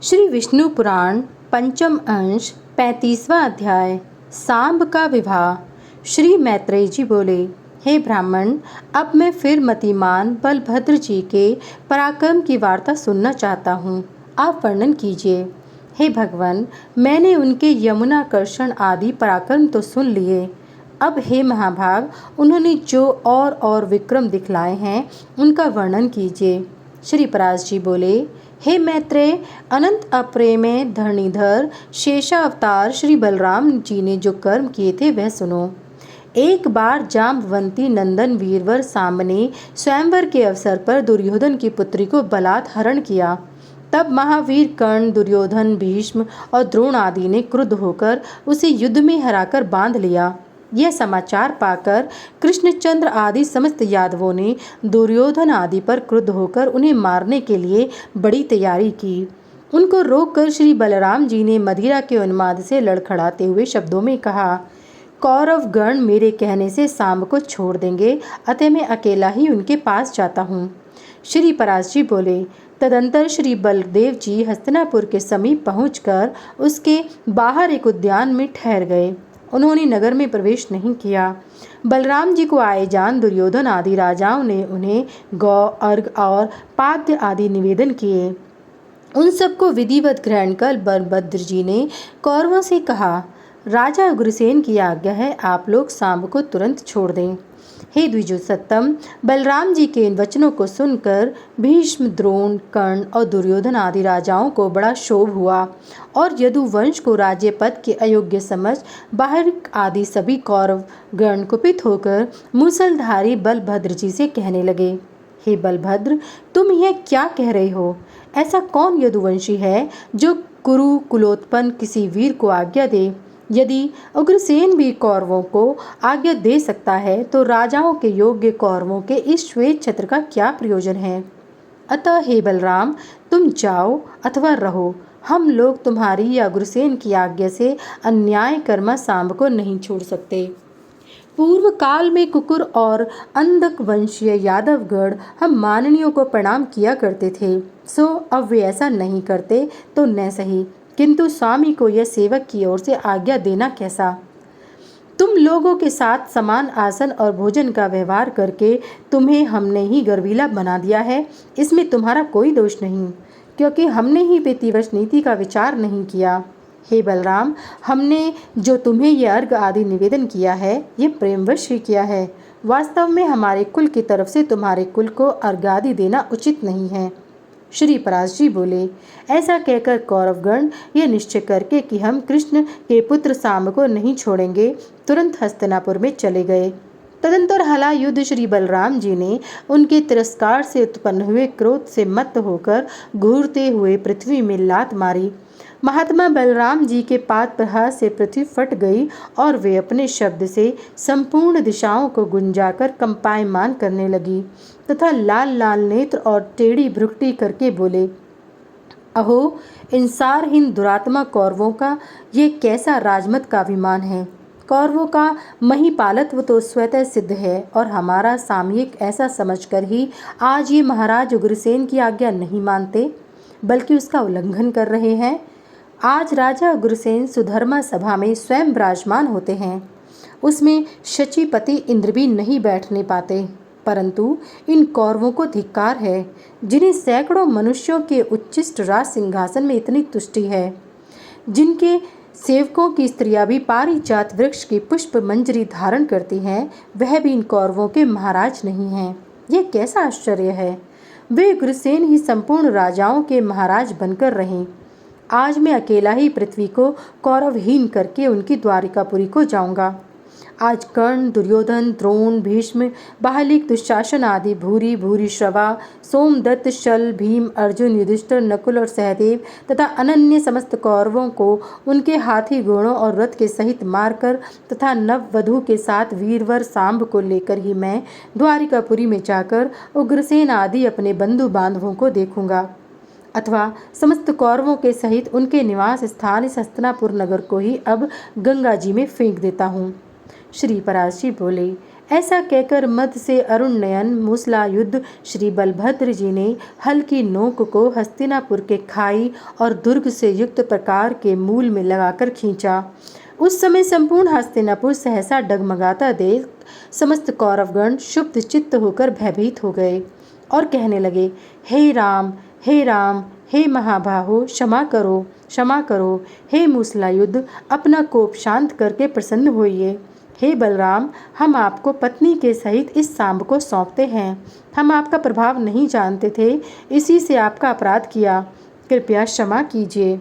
श्री विष्णु पुराण पंचम अंश 35वां अध्याय सांब का विवाह। श्री मैत्रेय जी बोले, हे ब्राह्मण, अब मैं फिर मतिमान बलभद्र जी के पराक्रम की वार्ता सुनना चाहता हूँ। आप वर्णन कीजिए। हे भगवान, मैंने उनके यमुनाकर्षण आदि पराक्रम तो सुन लिए। अब हे महाभाग, उन्होंने जो और विक्रम दिखलाए हैं उनका वर्णन कीजिए। श्री पराश जी बोले, हे मैत्रेय, अनंत अप्रेमय धरणीधर शेषावतार श्री बलराम जी ने जो कर्म किए थे वह सुनो। एक बार जाम्बवंती नंदन वीरवर सांब ने स्वयंवर के अवसर पर दुर्योधन की पुत्री को बलात् हरण किया। तब महावीर कर्ण, दुर्योधन, भीष्म और द्रोण आदि ने क्रुद्ध होकर उसे युद्ध में हराकर बांध लिया। यह समाचार पाकर कृष्णचंद्र आदि समस्त यादवों ने दुर्योधन आदि पर क्रुद्ध होकर उन्हें मारने के लिए बड़ी तैयारी की। उनको रोककर श्री बलराम जी ने मदिरा के उन्माद से लड़खड़ाते हुए शब्दों में कहा, कौरव गण मेरे कहने से सांब को छोड़ देंगे, अतः मैं अकेला ही उनके पास जाता हूँ। श्री पराश जी बोले, तदंतर श्री बलदेव जी हस्तिनापुर के समीप पहुंचकर उसके बाहर एक उद्यान में ठहर गए। उन्होंने नगर में प्रवेश नहीं किया। बलराम जी को आए जान दुर्योधन आदि राजाओं ने उन्हें गौ, अर्घ और पाद्य आदि निवेदन किए। उन सबको विधिवत ग्रहण कर बलभद्र जी ने कौरवों से कहा, राजा उग्रसेन की आज्ञा है, आप लोग सांब को तुरंत छोड़ दें। हे द्विजोत्तम, बलराम जी के इन वचनों को सुनकर भीष्म, द्रोण, कर्ण और दुर्योधन आदि राजाओं को बड़ा क्षोभ हुआ और यदुवंश को राज्य पद के अयोग्य समझ बाहर आदि सभी कौरव गण कुपित होकर मूसलधारी बलभद्र जी से कहने लगे, हे बलभद्र, तुम यह क्या कह रहे हो? ऐसा कौन यदुवंशी है जो कुरु कुलोत्पन्न किसी वीर को आज्ञा दे? यदि उग्रसेन भी कौरवों को आज्ञा दे सकता है तो राजाओं के योग्य कौरवों के इस श्वेत छत्र का क्या प्रयोजन है? अतः हे बलराम, तुम जाओ अथवा रहो, हम लोग तुम्हारी या उग्रसेन की आज्ञा से अन्याय कर्मा सांब को नहीं छोड़ सकते। पूर्व काल में कुकुर और अंधक वंशीय यादवगढ़ हम माननीयों को प्रणाम किया करते थे, सो अब वे ऐसा नहीं करते तो न सही, किंतु स्वामी को यह सेवक की ओर से आज्ञा देना कैसा? तुम लोगों के साथ समान आसन और भोजन का व्यवहार करके तुम्हें हमने ही गर्वीला बना दिया है। इसमें तुम्हारा कोई दोष नहीं, क्योंकि हमने ही प्रतिवश नीति का विचार नहीं किया। हे बलराम, हमने जो तुम्हें यह अर्घ आदि निवेदन किया है ये प्रेमवश ही किया है। वास्तव में हमारे कुल की तरफ से तुम्हारे कुल को अर्घ आदि देना उचित नहीं है। श्री पराश जी बोले, ऐसा कहकर कौरवगण ये निश्चय करके कि हम कृष्ण के पुत्र सांब को नहीं छोड़ेंगे, तुरंत हस्तिनापुर में चले गए। तदंतर हला युद्ध श्री बलराम जी ने उनके तिरस्कार से उत्पन्न हुए क्रोध से मत्त होकर घूरते हुए पृथ्वी में लात मारी। महात्मा बलराम जी के पाद प्रहार से पृथ्वी फट गई और वे अपने शब्द से संपूर्ण दिशाओं को गुंजाकर कंपायमान करने लगी तथा लाल लाल नेत्र और टेढ़ी भ्रुकुटी करके बोले, अहो, इन सारहीन दुरात्मा कौरवों का ये कैसा राजमत का अभिमान है। कौरवों का महिपालत्व तो स्वतः सिद्ध है और हमारा सामयिक ऐसा समझकर ही आज ये महाराज उग्रसेन की आज्ञा नहीं मानते, बल्कि उसका उल्लंघन कर रहे हैं। आज राजा उग्रसेन सुधर्मा सभा में स्वयं विराजमान होते हैं, उसमें शचीपति इंद्र भी नहीं बैठने पाते, परंतु इन कौरवों को धिक्कार है, जिन्हें सैकड़ों मनुष्यों के उच्चिष्ट राज सिंहासन में इतनी तुष्टि है, जिनके सेवकों की स्त्रियां भी पारिजात वृक्ष की पुष्प मंजरी धारण करती हैं, वह भी इन कौरवों के महाराज नहीं हैं। यह कैसा आश्चर्य है। वे उग्रसेन ही संपूर्ण राजाओं के महाराज बनकर रहें। आज मैं अकेला ही पृथ्वी को कौरवहीन करके उनकी द्वारिकापुरी को जाऊंगा। आज कर्ण, दुर्योधन, द्रोण, भीष्म, बाहलिक, दुशासन आदि भूरी भूरी श्रवा, सोमदत्त, शल, भीम, अर्जुन, युधिष्ठिर, नकुल और सहदेव तथा अनन्य समस्त कौरवों को उनके हाथी घोड़ों और रथ के सहित मारकर तथा नववधू के साथ वीरवर सांब को लेकर ही मैं द्वारिकापुरी में जाकर उग्रसेन आदि अपने बंधु बांधवों को देखूंगा, अथवा समस्त कौरवों के सहित उनके निवास स्थान इस हस्तिनापुर नगर को ही अब गंगा जी में फेंक देता हूँ। श्री पराश जी बोले, ऐसा कहकर मध्य से अरुण नयन मूसलायुद्ध श्री बलभद्र जी ने हल्की नोक को हस्तिनापुर के खाई और दुर्ग से युक्त प्रकार के मूल में लगाकर खींचा। उस समय संपूर्ण हस्तिनापुर सहसा डगमगाता देख समस्त कौरवगण क्षुब्ध चित्त होकर भयभीत हो गए और कहने लगे, हे राम, हे राम, हे महाबाहो, क्षमा करो, क्षमा करो। हे मूसलायुद्ध, अपना कोप शांत करके प्रसन्न होइए। हे बलराम, हम आपको पत्नी के सहित इस सांब को सौंपते हैं। हम आपका प्रभाव नहीं जानते थे, इसी से आपका अपराध किया, कृपया क्षमा कीजिए।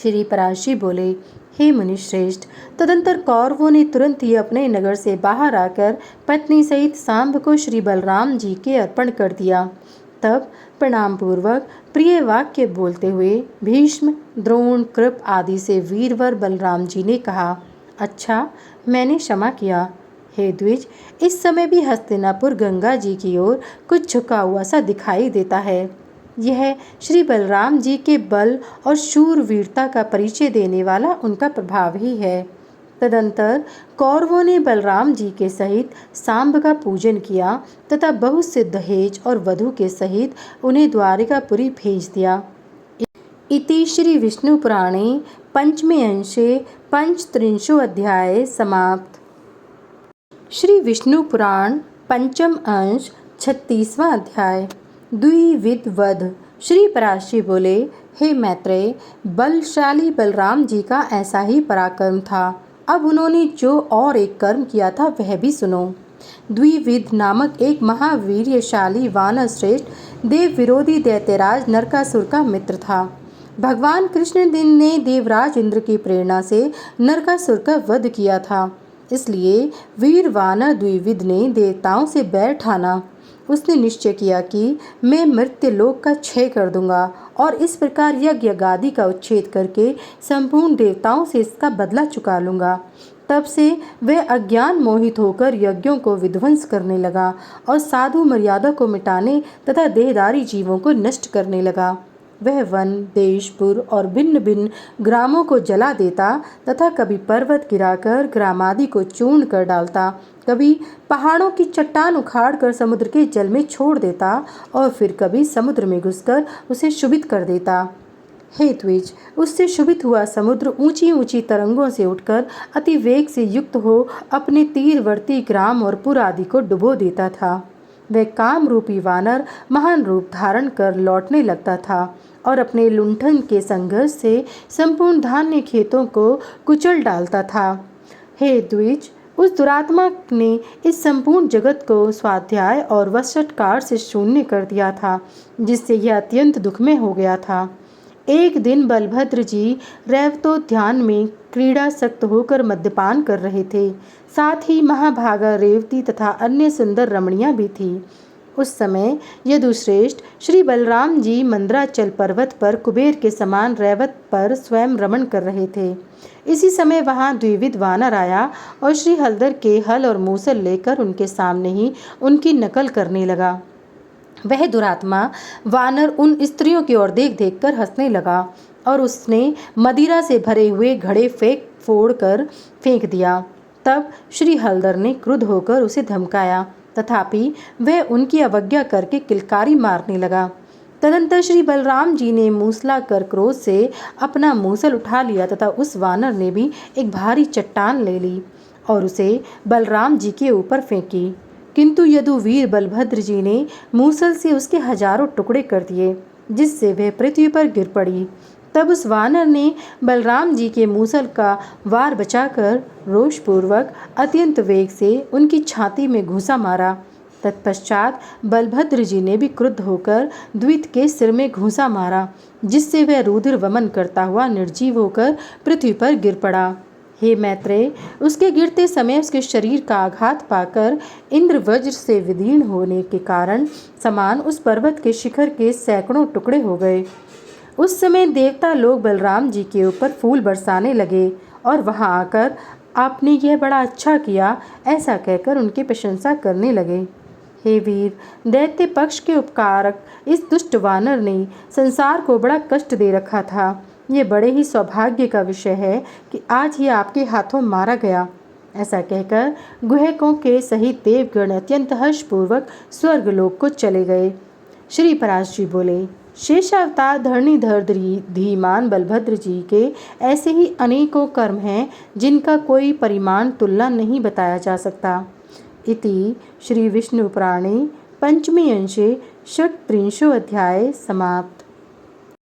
श्री पराशरी बोले, हे मुनिश्रेष्ठ, तदंतर कौरवों ने तुरंत ही अपने नगर से बाहर आकर पत्नी सहित सांब को श्री बलराम जी के अर्पण कर दिया। तब प्रणाम पूर्वक प्रिय वाक्य बोलते हुए भीष्म, द्रोण, कृप आदि से वीरवर बलराम जी ने कहा, अच्छा, मैंने क्षमा किया। हे द्विज, इस समय भी हस्तिनापुर गंगा जी की ओर कुछ झुका हुआ सा दिखाई देता है। यह श्री बलराम जी के बल और शूरवीरता का परिचय देने वाला उनका प्रभाव ही है। तदंतर कौरवों ने बलराम जी के सहित सांब का पूजन किया तथा बहुत से दहेज और वधु के सहित उन्हें द्वारिकापुरी भेज दिया। इति श्री विष्णु पुराणे पंचमे अंशे पंचत्रिंशो अध्याय समाप्त। श्री विष्णु पुराण पंचम अंश 36वां अध्याय। द्विविध वध। श्री पराशरी बोले, हे मैत्रेय, बलशाली बलराम जी का ऐसा ही पराक्रम था। अब उन्होंने जो और एक कर्म किया था वह भी सुनो। द्विविध नामक एक महावीर्यशाली वानर श्रेष्ठ देव विरोधी दैत्यराज नरकासुर का मित्र था। भगवान कृष्ण ने देवराज इंद्र की प्रेरणा से नरकासुर का वध किया था। इसलिए वीर वानर द्विविध ने देवताओं से बैर ठाना। उसने निश्चय किया कि मैं मृत्युलोक का क्षय कर दूंगा और इस प्रकार यज्ञ गादी का उच्छेद करके संपूर्ण देवताओं से इसका बदला चुका लूंगा। तब से वह अज्ञान मोहित होकर यज्ञों को विध्वंस करने लगा और साधु मर्यादा को मिटाने तथा देहधारी जीवों को नष्ट करने लगा। वह वन, देशपुर और भिन्न भिन्न ग्रामों को जला देता तथा कभी पर्वत गिराकर ग्रामादि को चूर्ण कर डालता, कभी पहाड़ों की चट्टान उखाड़कर समुद्र के जल में छोड़ देता और फिर कभी समुद्र में घुसकर उसे क्षुभित कर देता। हे द्विज, उससे क्षुभित हुआ समुद्र ऊंची ऊंची तरंगों से उठकर अति वेग से युक्त हो अपने तीरवर्ती ग्राम और पुर आदि को डुबो देता था। वह काम रूपी वानर महान रूप धारण कर लौटने लगता था और अपने लुंठन के संघर्ष से संपूर्ण धान्य खेतों को कुचल डालता था। हे द्विज, उस दुरात्मा ने इस संपूर्ण जगत को स्वाध्याय और वशटकार से शून्य कर दिया था, जिससे यह अत्यंत दुखमय हो गया था। एक दिन बलभद्र जी रैवतोद्यान में क्रीड़ासक्त होकर मद्यपान कर रहे थे। साथ ही महाभागा रेवती तथा अन्य सुंदर रमणियां भी थी। उस समय यदुश्रेष्ठ श्री बलराम जी मंदराचल पर्वत पर कुबेर के समान रैवत पर स्वयं रमण कर रहे थे। इसी समय वहां द्विविध वानर आया और श्री हलधर के हल और मूसल लेकर उनके सामने ही उनकी नकल करने लगा। वह दुरात्मा वानर उन स्त्रियों की ओर देख देख कर हंसने लगा और उसने मदिरा से भरे हुए घड़े फोड़ कर फेंक दिया। तब श्री हलधर ने क्रुद्ध होकर उसे धमकाया, तथापि वह उनकी अवज्ञा करके किलकारी मारने लगा। तदंतर श्री बलराम जी ने मूसलाकर क्रोध से अपना मूसल उठा लिया तथा उस वानर ने भी एक भारी चट्टान ले ली और उसे बलराम जी के ऊपर फेंकी। किंतु यदुवीर बलभद्र जी ने मूसल से उसके हजारों टुकड़े कर दिए, जिससे वह पृथ्वी पर गिर पड़ी। तब उस वानर ने बलराम जी के मूसल का वार बचाकर रोषपूर्वक अत्यंत वेग से उनकी छाती में घूंसा मारा। तत्पश्चात बलभद्र जी ने भी क्रुद्ध होकर द्वित के सिर में घूंसा मारा, जिससे वह रुधिर वमन करता हुआ निर्जीव होकर पृथ्वी पर गिर पड़ा। हे मैत्रेय, उसके गिरते समय उसके शरीर का आघात पाकर इंद्र वज्र से विदीर्ण होने के कारण समान उस पर्वत के शिखर के सैकड़ों टुकड़े हो गए। उस समय देवता लोग बलराम जी के ऊपर फूल बरसाने लगे और वहां आकर आपने यह बड़ा अच्छा किया ऐसा कहकर उनकी प्रशंसा करने लगे। हे वीर, दैत्य पक्ष के उपकारक इस दुष्ट वानर ने संसार को बड़ा कष्ट दे रखा था। ये बड़े ही सौभाग्य का विषय है कि आज ये आपके हाथों मारा गया। ऐसा कहकर गुहकों के सहित देवगण अत्यंत हर्षपूर्वक स्वर्गलोक को चले गए। श्री पराशर जी बोले, शेषावतार धरणीधर धीमान बलभद्र जी के ऐसे ही अनेकों कर्म हैं जिनका कोई परिमाण तुलना नहीं बताया जा सकता। इति श्री विष्णु पुराणे पंचमी अंशे षट्त्रिंशो अध्याय समाप्त।